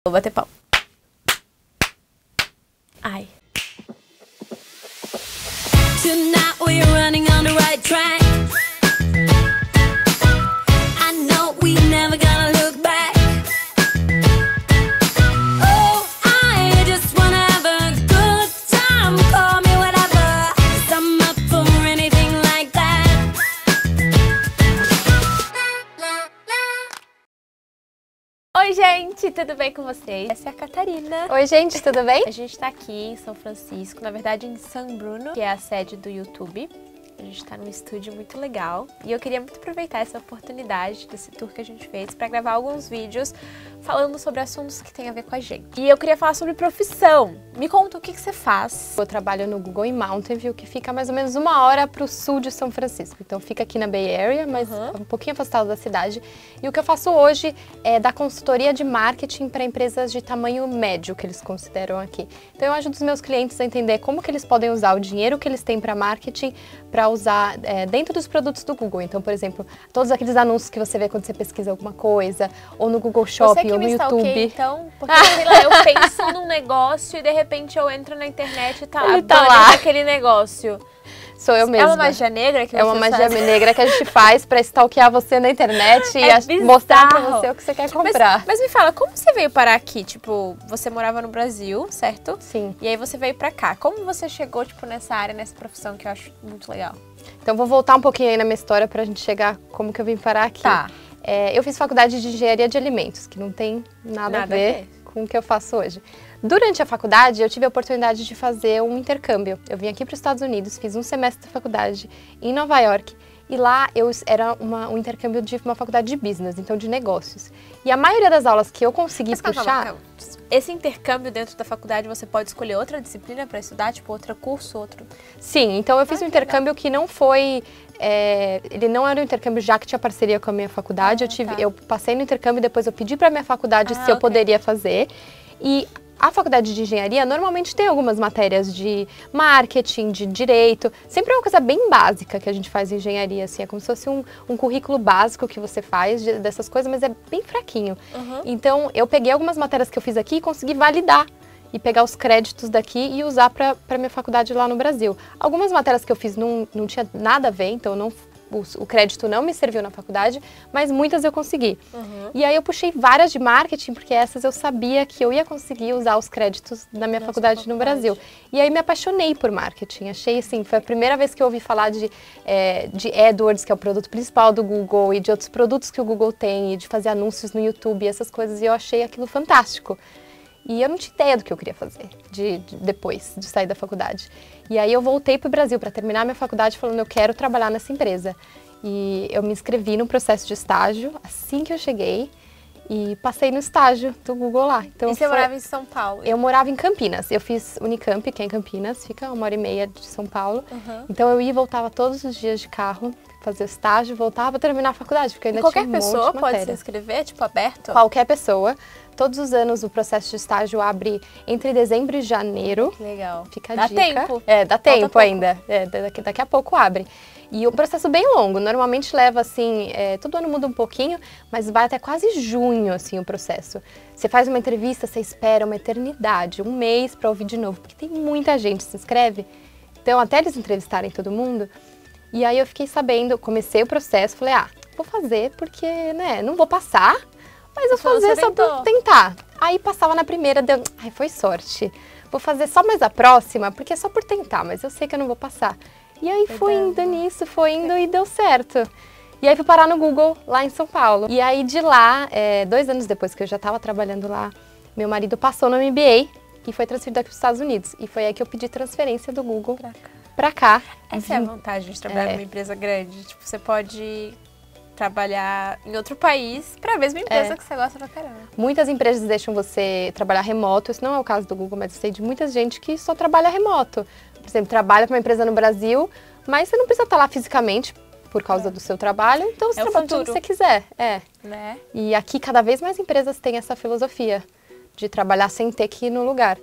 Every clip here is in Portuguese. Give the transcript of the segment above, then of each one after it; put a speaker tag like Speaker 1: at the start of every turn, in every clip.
Speaker 1: Vou bater pau. Ai.
Speaker 2: Tonight we're running on the right track. I know we never gonna look back. Oh, I just wanna have a good time. Call me whatever, 'cause I'm up for anything like that.
Speaker 1: Oi, gente, tudo bem com vocês? Essa é a Catarina.
Speaker 3: Oi, gente, tudo bem?
Speaker 1: A gente tá aqui em São Francisco, na verdade em San Bruno, que é a sede do YouTube. A gente tá num estúdio muito legal e eu queria muito aproveitar essa oportunidade desse tour que a gente fez pra gravar alguns vídeos falando sobre assuntos que tem a ver com a gente. E eu queria falar sobre profissão. Me conta o que você faz.
Speaker 3: Eu trabalho no Google em Mountain View, que fica mais ou menos 1 hora pro sul de São Francisco. Então fica aqui na Bay Area, mas um pouquinho afastado da cidade. E o que eu faço hoje é dar consultoria de marketing para empresas de tamanho médio, que eles consideram aqui. Então eu ajudo os meus clientes a entender como que eles podem usar o dinheiro que eles têm para marketing para usar dentro dos produtos do Google. Então, por exemplo, todos aqueles anúncios que você vê quando você pesquisa alguma coisa, ou no Google Shopping, ou no YouTube.
Speaker 1: Então, porque sei lá, eu penso num negócio e de repente eu entro na internet e tá lá,
Speaker 3: tá lá
Speaker 1: aquele negócio.
Speaker 3: Sou eu mesma.
Speaker 1: É uma magia negra que você
Speaker 3: É uma magia
Speaker 1: faz?
Speaker 3: negra que a gente faz pra stalkear você na internet e mostrar pra você o que você quer comprar.
Speaker 1: Mas me fala, como você veio parar aqui? Tipo, você morava no Brasil, certo?
Speaker 3: Sim.
Speaker 1: E aí você veio pra cá. Como você chegou, tipo, nessa área, nessa profissão que eu acho muito legal?
Speaker 3: Então vou voltar um pouquinho aí na minha história pra gente chegar como que eu vim parar aqui.
Speaker 1: Tá.
Speaker 3: Eu fiz faculdade de engenharia de alimentos, que não tem nada a ver com o que eu faço hoje. Durante a faculdade, eu tive a oportunidade de fazer um intercâmbio. Eu vim aqui para os Estados Unidos, fiz um semestre de faculdade em Nova York. E lá era um intercâmbio de uma faculdade de business, então de negócios. E a maioria das aulas que eu consegui puxar...
Speaker 1: Calma. Esse intercâmbio dentro da faculdade, você pode escolher outra disciplina para estudar? Tipo, outro curso, outro...
Speaker 3: Sim, então eu fiz um intercâmbio que não foi... ele não era um intercâmbio já que tinha parceria com a minha faculdade. Eu passei no intercâmbio e depois eu pedi para minha faculdade se eu poderia fazer. E a faculdade de engenharia normalmente tem algumas matérias de marketing, de direito. Sempre é uma coisa bem básica que a gente faz em engenharia, assim. É como se fosse um currículo básico que você faz dessas coisas, mas é bem fraquinho. Então, eu peguei algumas matérias que eu fiz aqui e consegui validar. E pegar os créditos daqui e usar para minha faculdade lá no Brasil. Algumas matérias que eu fiz não tinha nada a ver, então o crédito não me serviu na faculdade, mas muitas eu consegui. E aí eu puxei várias de marketing, porque essas eu sabia que eu ia conseguir usar os créditos na minha faculdade no Brasil. E aí me apaixonei por marketing. Achei assim, foi a primeira vez que eu ouvi falar de AdWords, que é o produto principal do Google, e de outros produtos que o Google tem, e de fazer anúncios no YouTube, essas coisas, e eu achei aquilo fantástico. E eu não tinha ideia do que eu queria fazer depois de sair da faculdade. E aí eu voltei para o Brasil para terminar minha faculdade falando, eu quero trabalhar nessa empresa. E eu me inscrevi no processo de estágio assim que eu cheguei e passei no estágio do Google lá. Então,
Speaker 1: e você morava em São Paulo?
Speaker 3: Eu morava em Campinas. Eu fiz Unicamp, que é em Campinas, fica 1h30 de São Paulo. Então eu ia e voltava todos os dias de carro, fazia o estágio, voltava para terminar a faculdade, porque eu ainda tinha um monte de matéria.
Speaker 1: Qualquer pessoa pode se inscrever, tipo, aberto?
Speaker 3: Qualquer pessoa. Todos os anos o processo de estágio abre entre dezembro e janeiro.
Speaker 1: Legal.
Speaker 3: Fica a
Speaker 1: Dá
Speaker 3: dica.
Speaker 1: tempo.
Speaker 3: Dá tempo ainda. Daqui a pouco abre. E um processo bem longo. Normalmente leva, assim, todo ano muda um pouquinho, mas vai até quase junho, assim, o processo. Você faz uma entrevista, você espera uma eternidade, 1 mês para ouvir de novo, porque tem muita gente que se inscreve. Então, até eles entrevistarem todo mundo. E aí eu fiquei sabendo, comecei o processo, falei, vou fazer porque, né, não vou passar. Mas eu vou fazer só pra tentar. Aí passava na primeira, foi sorte. Vou fazer só mais a próxima, porque é só por tentar, mas eu sei que eu não vou passar. E aí fui indo nisso, foi indo e deu certo. E aí fui parar no Google, lá em São Paulo. E aí de lá, 2 anos depois que eu já estava trabalhando lá, meu marido passou no MBA e foi transferido aqui para os Estados Unidos. E foi aí que eu pedi transferência do Google pra cá.
Speaker 1: Essa é a vantagem de trabalhar numa empresa grande. Tipo, você pode trabalhar em outro país para a mesma empresa que você gosta pra caramba.
Speaker 3: Muitas empresas deixam você trabalhar remoto, isso não é o caso do Google, mas eu sei de muita gente que só trabalha remoto. Por exemplo, trabalha para uma empresa no Brasil, mas você não precisa estar lá fisicamente por causa do seu trabalho, então você trabalha onde você quiser.
Speaker 1: Né?
Speaker 3: E aqui cada vez mais empresas têm essa filosofia de trabalhar sem ter que ir no lugar.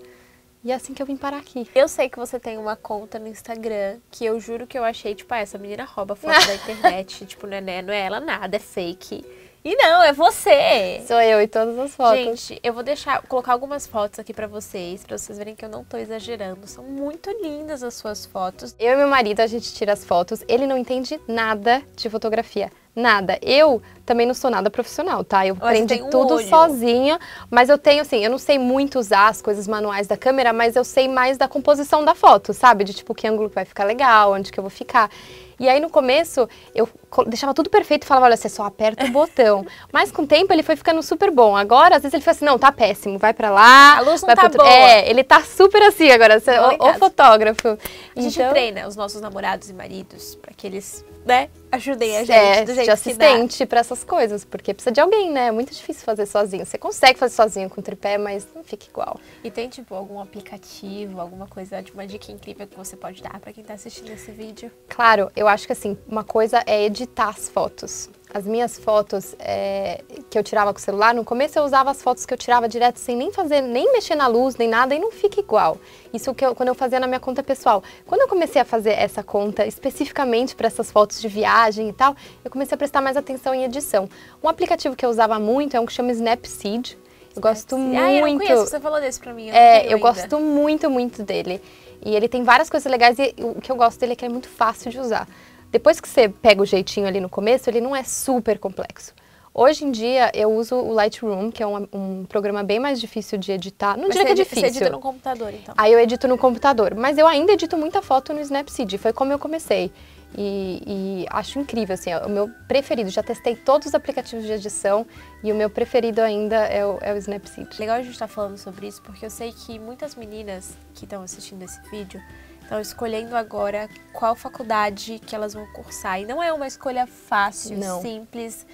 Speaker 3: E é assim que eu vim parar aqui.
Speaker 1: Eu sei que você tem uma conta no Instagram que eu juro que eu achei, tipo, essa menina rouba foto da internet. Tipo, não é ela nada, é fake. E não, é você!
Speaker 3: Sou eu e todas as fotos.
Speaker 1: Gente, eu vou colocar algumas fotos aqui pra vocês verem que eu não tô exagerando. São muito lindas as suas fotos.
Speaker 3: Eu e meu marido, a gente tira as fotos. Ele não entende nada de fotografia. Nada. Eu também não sou nada profissional, tá? Eu aprendi tudo sozinha, mas eu tenho, assim, eu não sei muito usar as coisas manuais da câmera, mas eu sei mais da composição da foto, sabe? De tipo, que ângulo que vai ficar legal, onde que eu vou ficar. E aí no começo, eu deixava tudo perfeito e falava, olha, você só aperta o botão. Mas com o tempo ele foi ficando super bom. Agora, às vezes ele fala assim, não, tá péssimo, vai pra lá.
Speaker 1: A luz não tá boa.
Speaker 3: É, ele tá super assim agora, o fotógrafo.
Speaker 1: A gente treina os nossos namorados e maridos pra que eles, né, ajudem a gente do jeito
Speaker 3: de assistente pra essas coisas, porque precisa de alguém, né? É muito difícil fazer sozinho. Você consegue fazer sozinho com tripé, mas não fica igual.
Speaker 1: E tem, tipo, algum aplicativo, alguma coisa, tipo, uma dica incrível que você pode dar pra quem tá assistindo esse vídeo?
Speaker 3: Claro, eu acho que, assim, uma coisa é editar as fotos. As minhas fotos que eu tirava com o celular, no começo eu usava as fotos que eu tirava direto sem nem mexer na luz, nem nada, e não fica igual. Isso quando eu fazia na minha conta pessoal. Quando eu comecei a fazer essa conta especificamente para essas fotos de viagem e tal, eu comecei a prestar mais atenção em edição. Um aplicativo que eu usava muito é um que chama Snapseed. Eu gosto muito.
Speaker 1: Eu não conheço, você falou desse pra mim.
Speaker 3: Eu gosto muito, muito dele. E ele tem várias coisas legais e o que eu gosto dele é que é muito fácil de usar. Depois que você pega o jeitinho ali no começo, ele não é super complexo. Hoje em dia, eu uso o Lightroom, que é um programa bem mais difícil de editar. Não diria que é difícil.
Speaker 1: Você edita no computador, então?
Speaker 3: Aí eu edito no computador. Mas eu ainda edito muita foto no Snapseed. Foi como eu comecei. E acho incrível, assim, é o meu preferido. Já testei todos os aplicativos de edição e o meu preferido ainda é o Snapseed.
Speaker 1: Legal a gente estar falando sobre isso, porque eu sei que muitas meninas que estão assistindo esse vídeo estão escolhendo agora qual faculdade que elas vão cursar. E não é uma escolha fácil, simples.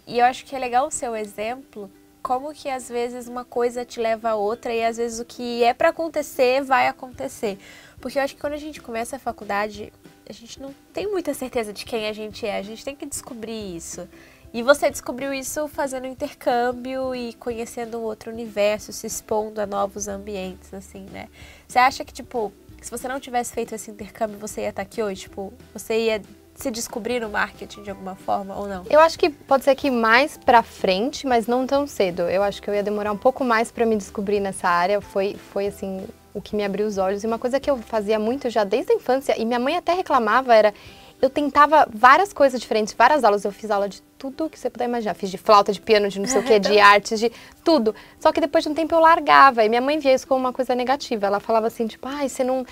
Speaker 1: E eu acho que é legal o seu exemplo, como que às vezes uma coisa te leva a outra e às vezes o que é pra acontecer, vai acontecer. Porque eu acho que quando a gente começa a faculdade, a gente não tem muita certeza de quem a gente tem que descobrir isso. E você descobriu isso fazendo intercâmbio e conhecendo um outro universo, se expondo a novos ambientes, assim, né? Você acha que, tipo, se você não tivesse feito esse intercâmbio, você ia estar aqui hoje? Tipo, você ia se descobrir no marketing de alguma forma ou não?
Speaker 3: Eu acho que pode ser que mais pra frente, mas não tão cedo. Eu acho que eu ia demorar um pouco mais pra me descobrir nessa área. Foi assim, o que me abriu os olhos. E uma coisa que eu fazia muito já desde a infância, e minha mãe até reclamava, era... Eu tentava várias coisas diferentes, várias aulas. Eu fiz aula de tudo que você puder imaginar. Fiz de flauta, de piano, de não sei o quê, de artes, de tudo. Só que depois de um tempo eu largava. E minha mãe via isso como uma coisa negativa. Ela falava assim, tipo, ai, você não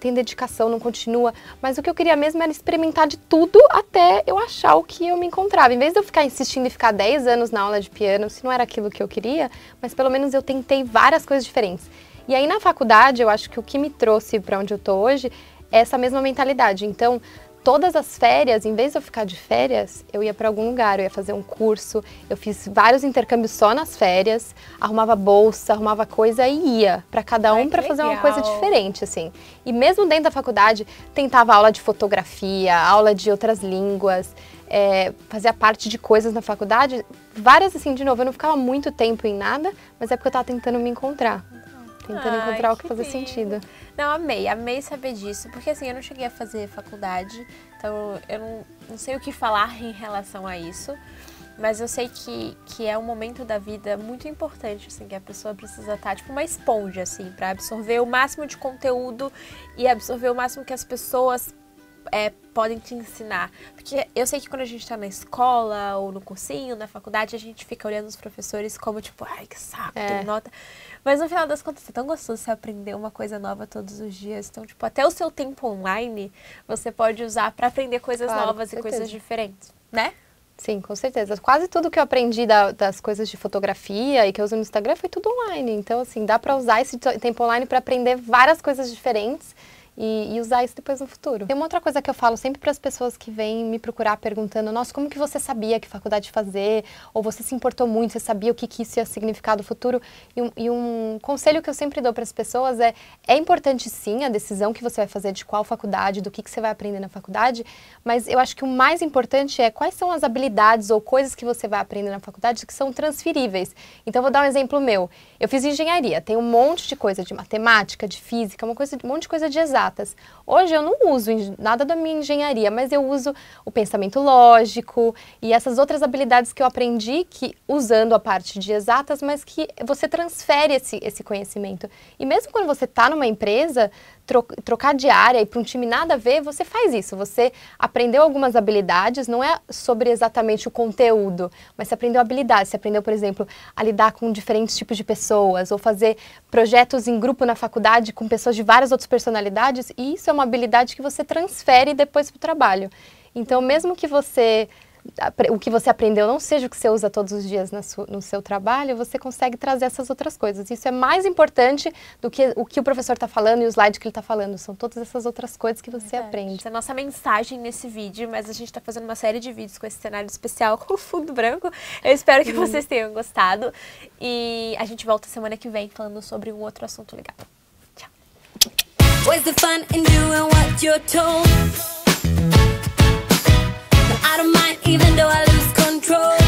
Speaker 3: tem dedicação, não continua. Mas o que eu queria mesmo era experimentar de tudo até eu achar o que eu me encontrava. Em vez de eu ficar insistindo e ficar 10 anos na aula de piano, se não era aquilo que eu queria, mas pelo menos eu tentei várias coisas diferentes. E aí na faculdade, eu acho que o que me trouxe para onde eu tô hoje é essa mesma mentalidade. Então, todas as férias, em vez de eu ficar de férias, eu ia para algum lugar, eu ia fazer um curso, eu fiz vários intercâmbios só nas férias, arrumava bolsa, arrumava coisa e ia para cada um para fazer uma coisa diferente, assim. E mesmo dentro da faculdade, tentava aula de fotografia, aula de outras línguas, fazia parte de coisas na faculdade, várias assim, de novo, eu não ficava muito tempo em nada, mas é porque eu tava tentando me encontrar. Tentando encontrar o que fazer sentido.
Speaker 1: Não, amei saber disso, porque assim, eu não cheguei a fazer faculdade, então eu não sei o que falar em relação a isso, mas eu sei que é um momento da vida muito importante, assim, que a pessoa precisa estar, tipo, uma esponja, assim, pra absorver o máximo de conteúdo e absorver o máximo que as pessoas podem te ensinar. Porque eu sei que quando a gente tá na escola ou no cursinho, na faculdade, a gente fica olhando os professores como, tipo, ai, que saco, tem nota. Mas no final das contas, é tão gostoso você aprender uma coisa nova todos os dias. Então, tipo, até o seu tempo online, você pode usar pra aprender coisas novas e coisas diferentes, né?
Speaker 3: Sim, com certeza. Quase tudo que eu aprendi das coisas de fotografia e que eu uso no Instagram foi tudo online. Então, assim, dá pra usar esse tempo online pra aprender várias coisas diferentes e usar isso depois no futuro. Tem uma outra coisa que eu falo sempre para as pessoas que vêm me procurar perguntando, nossa, como que você sabia que faculdade fazer? Ou você se importou muito, você sabia o que isso ia significar do futuro? E um conselho que eu sempre dou para as pessoas é importante sim a decisão que você vai fazer de qual faculdade, do que você vai aprender na faculdade, mas eu acho que o mais importante é quais são as habilidades ou coisas que você vai aprender na faculdade que são transferíveis. Então, eu vou dar um exemplo meu. Eu fiz engenharia, tem um monte de coisa de matemática, de física, um monte de coisa de exato. exatas. Hoje eu não uso nada da minha engenharia, mas eu uso o pensamento lógico e essas outras habilidades que eu aprendi usando a parte de exatas, mas que você transfere esse conhecimento. E mesmo quando você está numa empresa, trocar de área e para um time nada a ver, você faz isso. Você aprendeu algumas habilidades, não é sobre exatamente o conteúdo, mas você aprendeu habilidades. Você aprendeu, por exemplo, a lidar com diferentes tipos de pessoas ou fazer projetos em grupo na faculdade com pessoas de várias outras personalidades, e isso é uma habilidade que você transfere depois para o trabalho. Então, mesmo que o que você aprendeu não seja o que você usa todos os dias no seu trabalho, você consegue trazer essas outras coisas. Isso é mais importante do que o que o professor está falando e o slide que ele está falando. São todas essas outras coisas que você aprende.
Speaker 1: Essa é a nossa mensagem nesse vídeo, mas a gente está fazendo uma série de vídeos com esse cenário especial com o fundo branco. Eu espero que vocês tenham gostado. E a gente volta semana que vem falando sobre um outro assunto legal. Tchau!
Speaker 2: Where's the fun in doing what you're told? I don't mind even though I lose control.